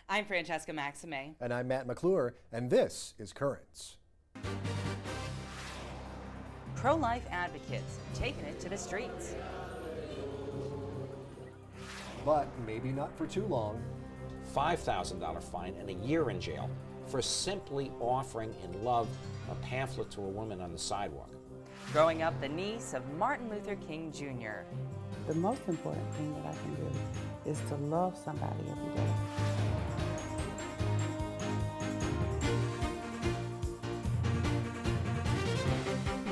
I'm Francesca Maxime. And I'm Matt McClure, and this is Currents. Pro-life advocates taking it to the streets. But maybe not for too long. $5,000 fine and a year in jail for simply offering in love a pamphlet to a woman on the sidewalk. Growing up the niece of Martin Luther King Jr. The most important thing that I can do is to love somebody every day.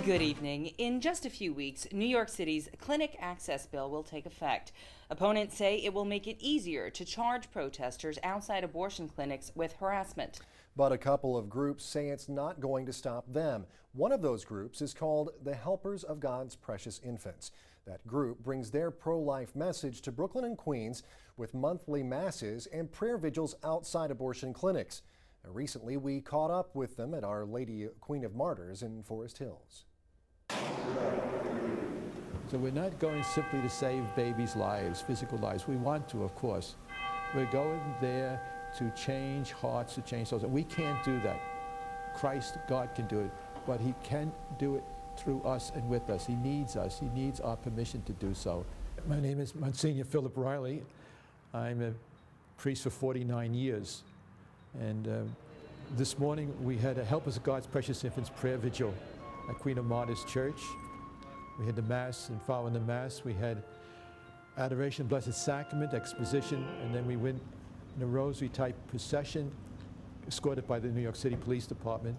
Good evening. In just a few weeks, New York City's clinic access bill will take effect. Opponents say it will make it easier to charge protesters outside abortion clinics with harassment. But a couple of groups say it's not going to stop them. One of those groups is called the Helpers of God's Precious Infants. That group brings their pro-life message to Brooklyn and Queens with monthly masses and prayer vigils outside abortion clinics. Recently, we caught up with them at Our Lady Queen of Martyrs in Forest Hills. So we're not going simply to save babies' lives, physical lives. We want to, of course. We're going there to change hearts, to change souls. And we can't do that. Christ, God can do it, but He can do it through us and with us. He needs us. He needs our permission to do so. My name is Monsignor Philip Riley. I'm a priest for 49 years. And this morning we had a Helpers of God's Precious Infants prayer vigil at Queen of Martyrs Church. We had the Mass, and following the Mass we had Adoration, Blessed Sacrament, exposition, and then we went in a rosary type procession escorted by the New York City Police Department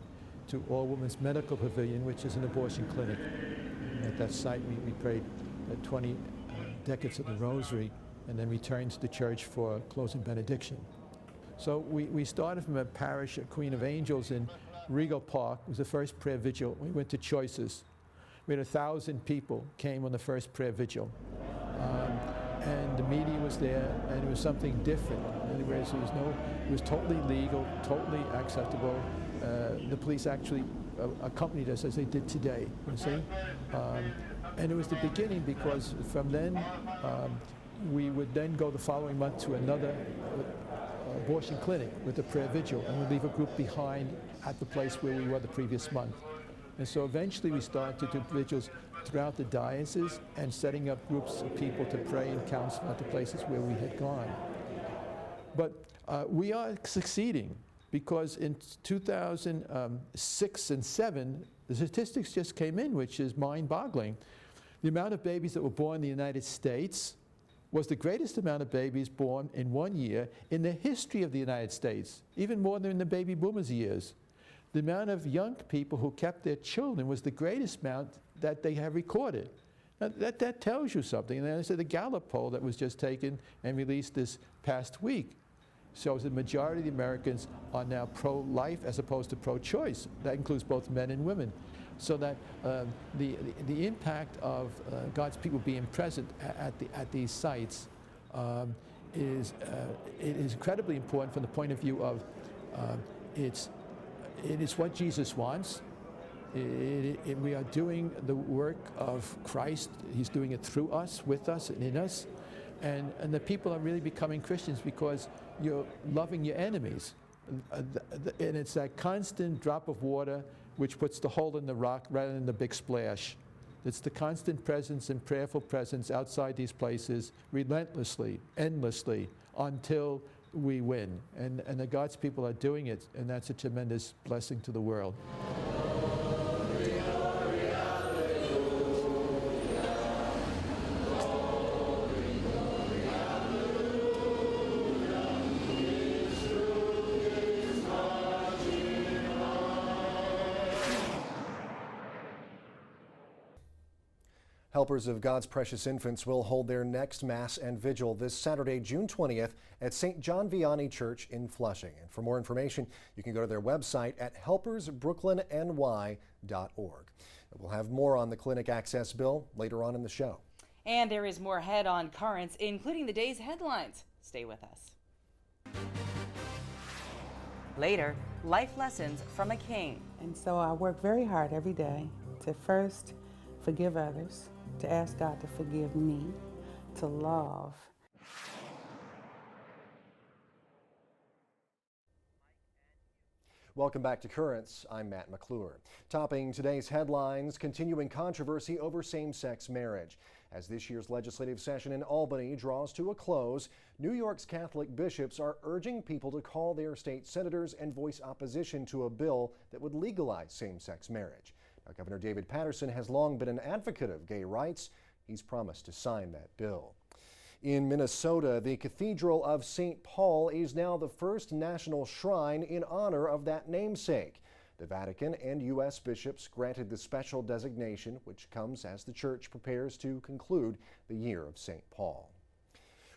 to All Women's Medical Pavilion, which is an abortion clinic. And at that site we prayed 20 decades of the rosary and then returned to the church for closing benediction. So we started from a parish at Queen of Angels in Regal Park. It was the first prayer vigil. We went to Choices. We had 1,000 people came on the first prayer vigil. And the media was there, and it was something different. In other words, it was totally legal, totally acceptable. The police actually accompanied us as they did today, you see. And it was the beginning, because from then, we would then go the following month to another abortion clinic with a prayer vigil, and we'd leave a group behind at the place where we were the previous month. And so eventually we started to do vigils throughout the diocese and setting up groups of people to pray and counsel at the places where we had gone. But we are succeeding, because in 2006 and 2007, the statistics just came in, which is mind-boggling. The amount of babies that were born in the United States was the greatest amount of babies born in 1 year in the history of the United States, even more than in the baby boomers' years. The amount of young people who kept their children was the greatest amount that they have recorded. Now, that tells you something. And then I said the Gallup poll that was just taken and released this past week shows the majority of the Americans are now pro-life as opposed to pro-choice. That includes both men and women. So that the impact of God's people being present at these sites is incredibly important from the point of view of it is what Jesus wants. We are doing the work of Christ. He's doing it through us, with us, and in us. And the people are really becoming Christians because you're loving your enemies. And it's that constant drop of water which puts the hole in the rock rather than the big splash. It's the constant presence and prayerful presence outside these places, relentlessly, endlessly, until we win. And the God's people are doing it, and that's a tremendous blessing to the world. Helpers of God's Precious Infants will hold their next Mass and Vigil this Saturday, June 20th at St. John Vianney Church in Flushing. And for more information, you can go to their website at helpersbrooklynny.org. We'll have more on the clinic access bill later on in the show. And there is more ahead on Currents, including the day's headlines. Stay with us. Later, life lessons from a king. And so I work very hard every day to first forgive others, to ask God to forgive me, to love, Welcome back to Currents. I'm Matt McClure. Topping today's headlines, continuing controversy over same-sex marriage. As this year's legislative session in Albany draws to a close, New York's Catholic bishops are urging people to call their state senators and voice opposition to a bill that would legalize same-sex marriage. Now, Governor David Paterson has long been an advocate of gay rights. He's promised to sign that bill. In Minnesota, the Cathedral of St. Paul is now the first national shrine in honor of that namesake. The Vatican and U.S. bishops granted the special designation, which comes as the church prepares to conclude the year of St. Paul.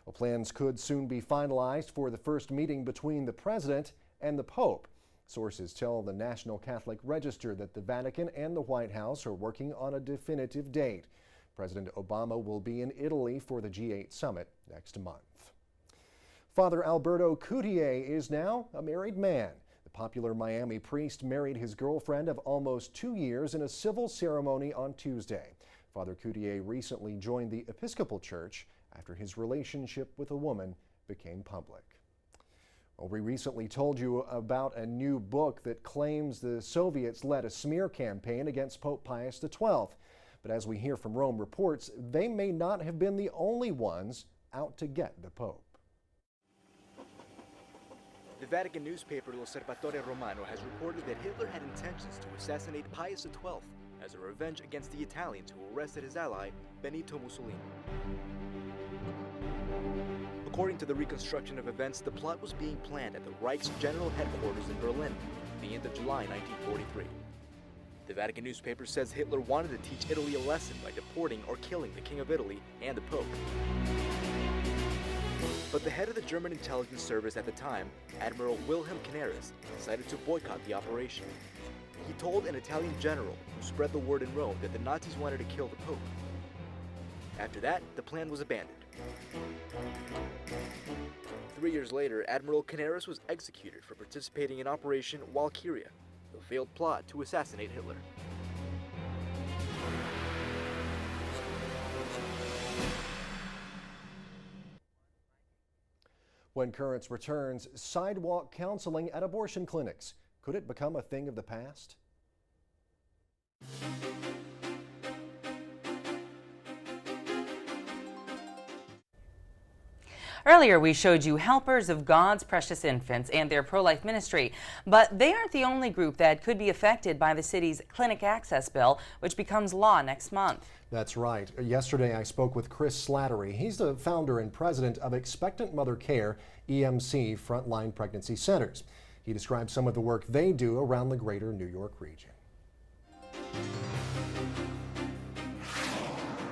Well, plans could soon be finalized for the first meeting between the president and the Pope. Sources tell the National Catholic Register that the Vatican and the White House are working on a definitive date. President Obama will be in Italy for the G8 summit next month. Father Alberto Coutier is now a married man. The popular Miami priest married his girlfriend of almost 2 years in a civil ceremony on Tuesday. Father Coutier recently joined the Episcopal Church after his relationship with a woman became public. Well, we recently told you about a new book that claims the Soviets led a smear campaign against Pope Pius XII. But as we hear from Rome reports, they may not have been the only ones out to get the Pope. The Vatican newspaper L'Osservatore Romano has reported that Hitler had intentions to assassinate Pius XII as a revenge against the Italians who arrested his ally, Benito Mussolini. According to the reconstruction of events, the plot was being planned at the Reich's general headquarters in Berlin at the end of July 1943. The Vatican newspaper says Hitler wanted to teach Italy a lesson by deporting or killing the King of Italy and the Pope. But the head of the German intelligence service at the time, Admiral Wilhelm Canaris, decided to boycott the operation. He told an Italian general who spread the word in Rome that the Nazis wanted to kill the Pope. After that, the plan was abandoned. 3 years later, Admiral Canaris was executed for participating in Operation Walkyria, the failed plot to assassinate Hitler. When Currents returns, sidewalk counseling at abortion clinics. Could it become a thing of the past? Earlier, we showed you helpers of God's precious infants and their pro-life ministry, but they aren't the only group that could be affected by the city's clinic access bill, which becomes law next month. That's right. Yesterday, I spoke with Chris Slattery. He's the founder and president of Expectant Mother Care, EMC Frontline Pregnancy Centers. He described some of the work they do around the greater New York region.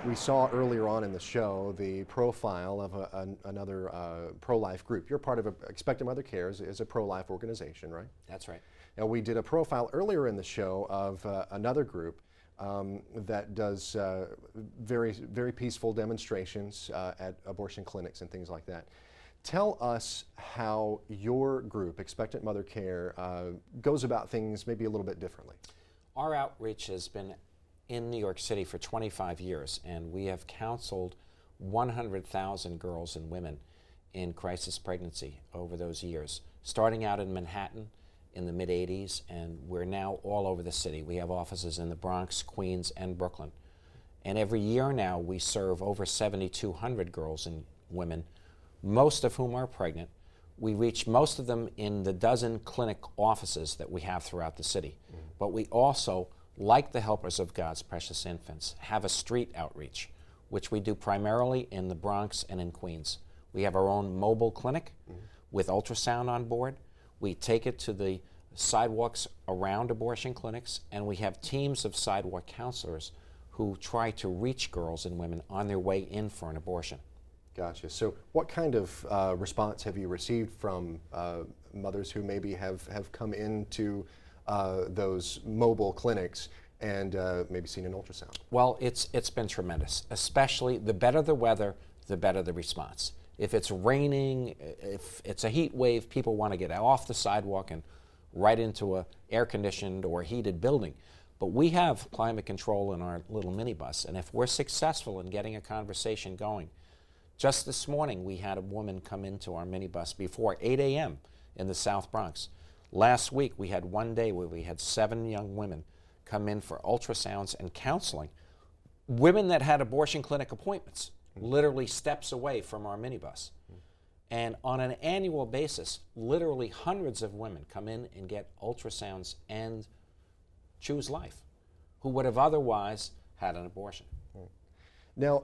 We saw earlier on in the show the profile of another pro-life group. You're part of Expectant Mother Care is a pro-life organization, right? That's right. Now, we did a profile earlier in the show of another group that does very peaceful demonstrations at abortion clinics and things like that. Tell us how your group, Expectant Mother Care, goes about things maybe a little bit differently. Our outreach has been in New York City for 25 years, and we have counseled 100,000 girls and women in crisis pregnancy over those years, starting out in Manhattan in the mid-'80s, and we're now all over the city. We have offices in the Bronx, Queens, and Brooklyn. And every year now we serve over 7,200 girls and women, most of whom are pregnant. We reach most of them in the dozen clinic offices that we have throughout the city. But we also, like the helpers of God's precious infants, have a street outreach, which we do primarily in the Bronx and in Queens. We have our own mobile clinic with ultrasound on board. We take it to the sidewalks around abortion clinics, and we have teams of sidewalk counselors who try to reach girls and women on their way in for an abortion. Gotcha. So what kind of response have you received from mothers who maybe have come into those mobile clinics and maybe seen an ultrasound? Well, it's been tremendous. Especially the better the weather, the better the response. If it's raining, if it's a heat wave, people want to get off the sidewalk and right into a air-conditioned or heated building. But we have climate control in our little minibus, and if we're successful in getting a conversation going, just this morning we had a woman come into our minibus before 8 a.m. in the South Bronx, Last week, we had one day where we had 7 young women come in for ultrasounds and counseling. Women that had abortion clinic appointments, literally steps away from our minibus. And on an annual basis, literally hundreds of women come in and get ultrasounds and choose life, who would have otherwise had an abortion. Now,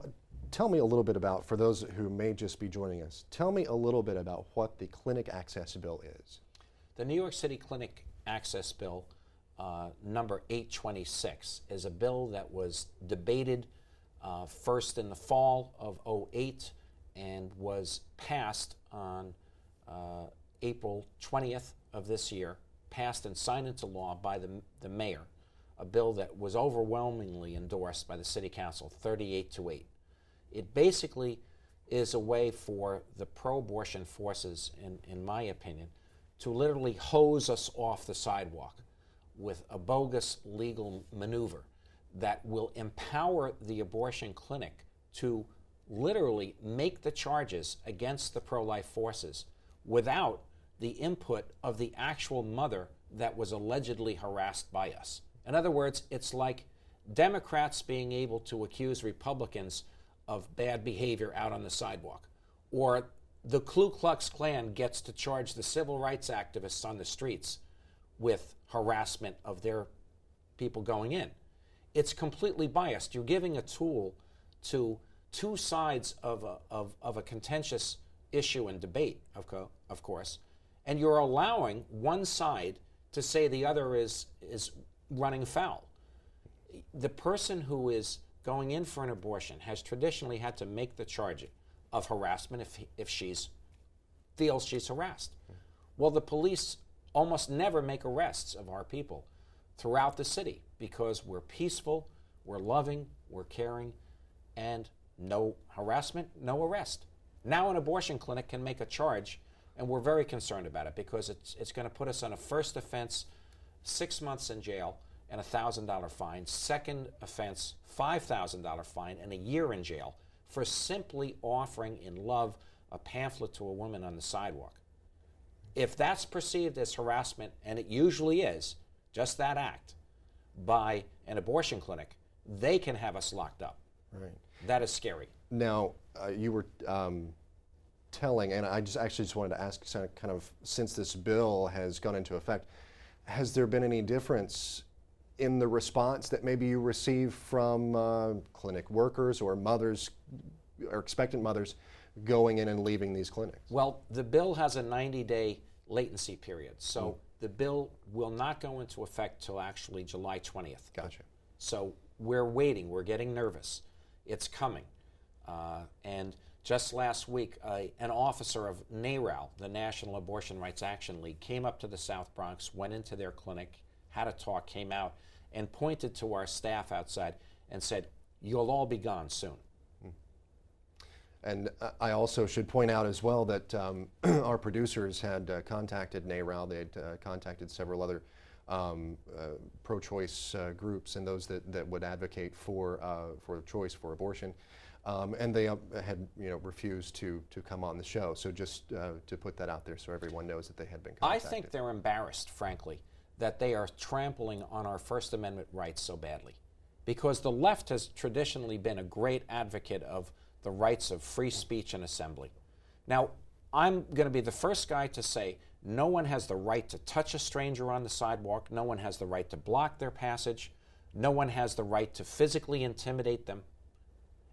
tell me a little bit about, for those who may just be joining us, tell me a little bit about what the Clinic Access Bill is. The New York City Clinic Access Bill, number 826, is a bill that was debated first in the fall of '08 and was passed on April 20th of this year, passed and signed into law by the mayor, a bill that was overwhelmingly endorsed by the City Council, 38-8. It basically is a way for the pro-abortion forces, in my opinion, to literally hose us off the sidewalk with a bogus legal maneuver that will empower the abortion clinic to literally make the charges against the pro-life forces without the input of the actual mother that was allegedly harassed by us. In other words, it's like Democrats being able to accuse Republicans of bad behavior out on the sidewalk, or the Ku Klux Klan gets to charge the civil rights activists on the streets with harassment of their people going in. It's completely biased. You're giving a tool to two sides of a contentious issue and debate, of course, and you're allowing one side to say the other is running foul. The person who is going in for an abortion has traditionally had to make the charge of harassment if she feels she's harassed. Well, the police almost never make arrests of our people throughout the city because we're peaceful, we're loving, we're caring, and no harassment, no arrest. Now an abortion clinic can make a charge, and we're very concerned about it because it's going to put us on a first offense, 6 months in jail and a $1,000 fine, second offense, $5,000 fine, and a year in jail for simply offering in love a pamphlet to a woman on the sidewalk. If that's perceived as harassment, and it usually is, just that act, by an abortion clinic, they can have us locked up. Right. That is scary. Now, you were telling, and I just wanted to ask, kind of, since this bill has gone into effect, has there been any difference in the response that maybe you receive from clinic workers or mothers or expectant mothers going in and leaving these clinics? Well, the bill has a 90-day latency period, so the bill will not go into effect till actually July 20th. Gotcha. So we're waiting. We're getting nervous. It's coming. And just last week, an officer of NARAL, the National Abortion Rights Action League, came up to the South Bronx, went into their clinic, had a talk, came out, and pointed to our staff outside and said, "You'll all be gone soon." And I also should point out as well that our producers had contacted NARAL. They had contacted several other pro-choice groups and those that would advocate for choice for abortion, and they had refused to come on the show. So just to put that out there so everyone knows that they had been contacted. I think they're embarrassed, frankly, that they are trampling on our First Amendment rights so badly, because the left has traditionally been a great advocate of the rights of free speech and assembly. Now, I'm going to be the first guy to say no one has the right to touch a stranger on the sidewalk, no one has the right to block their passage, no one has the right to physically intimidate them.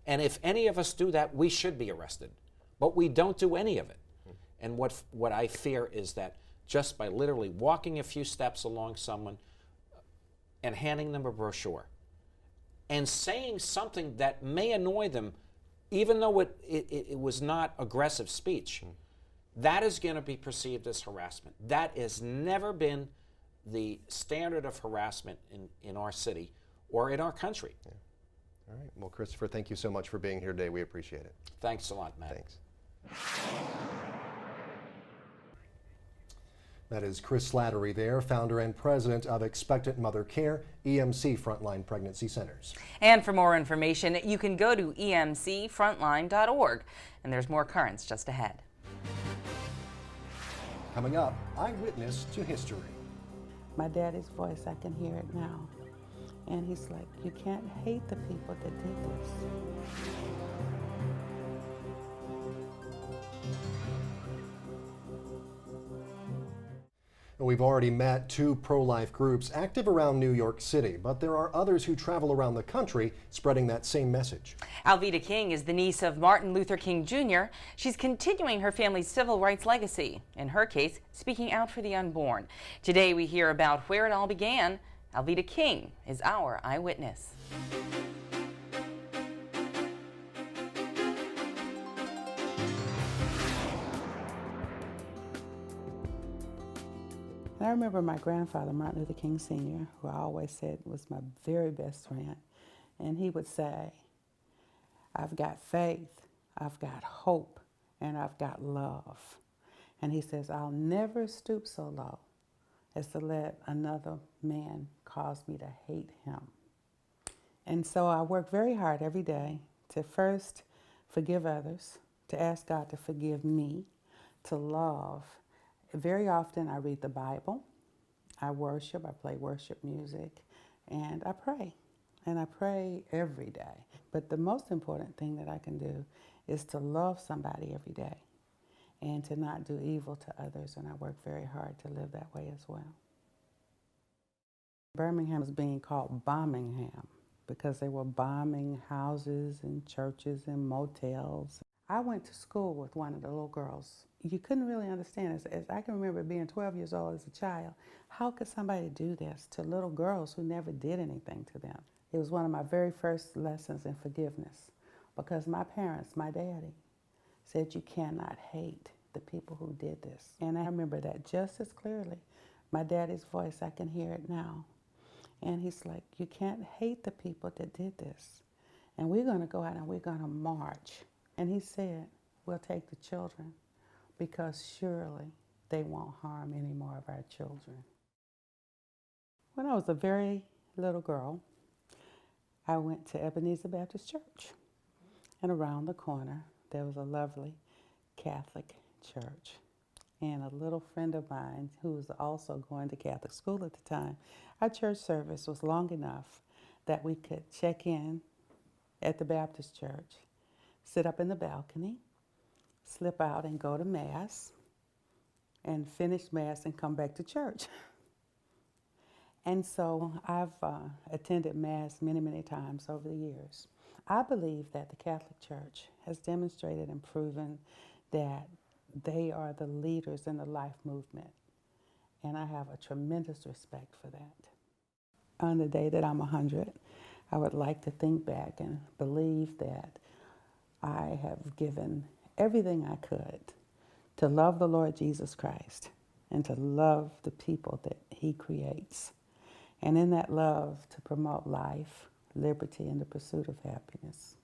And if any of us do that, we should be arrested. But we don't do any of it. And what I fear is that just by literally walking a few steps along someone and handing them a brochure and saying something that may annoy them, even though it was not aggressive speech, that is going to be perceived as harassment. That has never been the standard of harassment in our city or in our country. Yeah. All right. Well, Christopher, thank you so much for being here today. We appreciate it. Thanks a lot, Matt. Thanks. That is Chris Slattery there, founder and president of Expectant Mother Care, EMC Frontline Pregnancy Centers. And for more information, you can go to emcfrontline.org. And there's more currents just ahead. Coming up, eyewitness to history. My daddy's voice, I can hear it now. And he's like, you can't hate the people that did this. We've already met 2 pro-life groups active around New York City, but there are others who travel around the country spreading that same message. Alveda King is the niece of Martin Luther King Jr. She's continuing her family's civil rights legacy, in her case, speaking out for the unborn. Today we hear about where it all began. Alveda King is our eyewitness. And I remember my grandfather, Martin Luther King Sr., who I always said was my very best friend, and he would say, I've got faith, I've got hope, and I've got love. And he says, I'll never stoop so low as to let another man cause me to hate him. And so I work very hard every day to first forgive others, to ask God to forgive me, to love. Very often I read the Bible, I worship, I play worship music, and I pray. And I pray every day. But the most important thing that I can do is to love somebody every day and to not do evil to others, and I work very hard to live that way as well. Birmingham is being called Bombingham because they were bombing houses and churches and motels. I went to school with one of the little girls. You couldn't really understand. As I can remember being 12 years old as a child, how could somebody do this to little girls who never did anything to them? It was one of my very first lessons in forgiveness because my parents, my daddy, said you cannot hate the people who did this. And I remember that just as clearly. My daddy's voice, I can hear it now. And he's like, you can't hate the people that did this. And we're going to go out and we're going to march. And he said, we'll take the children because surely they won't harm any more of our children. When I was a very little girl, I went to Ebenezer Baptist Church. And around the corner, there was a lovely Catholic church. And a little friend of mine who was also going to Catholic school at the time, our church service was long enough that we could check in at the Baptist church, sit up in the balcony, slip out and go to Mass, and finish Mass and come back to church. And so I've attended Mass many, many times over the years. I believe that the Catholic Church has demonstrated and proven that they are the leaders in the life movement. And I have a tremendous respect for that. On the day that I'm 100, I would like to think back and believe that I have given everything I could to love the Lord Jesus Christ and to love the people that He creates. And in that love, to promote life, liberty, and the pursuit of happiness.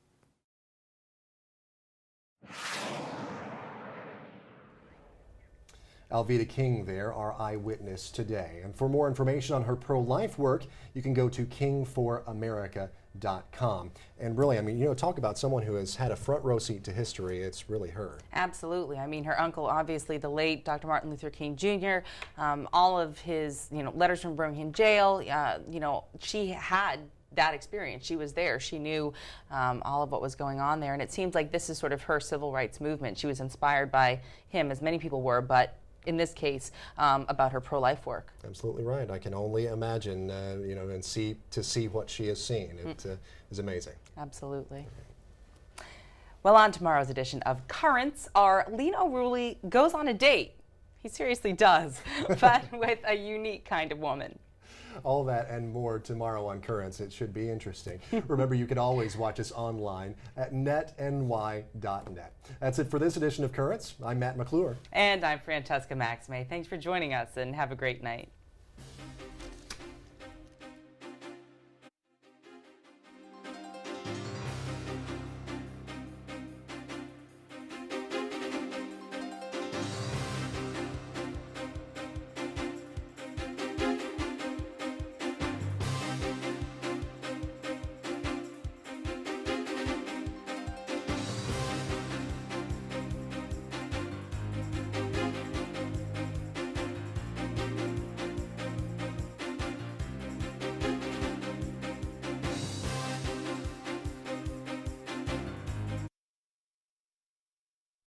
Alveda King there, our eyewitness today. And for more information on her pro-life work, you can go to kingforamerica.com. And really, I mean, you know, talk about someone who has had a front row seat to history. It's really her. Absolutely. I mean, her uncle, obviously the late Dr. Martin Luther King Jr., all of his, letters from Birmingham jail, she had that experience. She was there. She knew all of what was going on there. And it seems like this is sort of her civil rights movement. She was inspired by him, as many people were, but in this case, about her pro-life work. Absolutely right. I can only imagine, and see what she has seen. It is amazing. Absolutely. Well, on tomorrow's edition of Currents, our Lino Rulli goes on a date. He seriously does, but with a unique kind of woman. All that and more tomorrow on Currents. It should be interesting. Remember, you can always watch us online at netny.net. That's it for this edition of Currents. I'm Matt McClure. And I'm Francesca Maxime. Thanks for joining us and have a great night.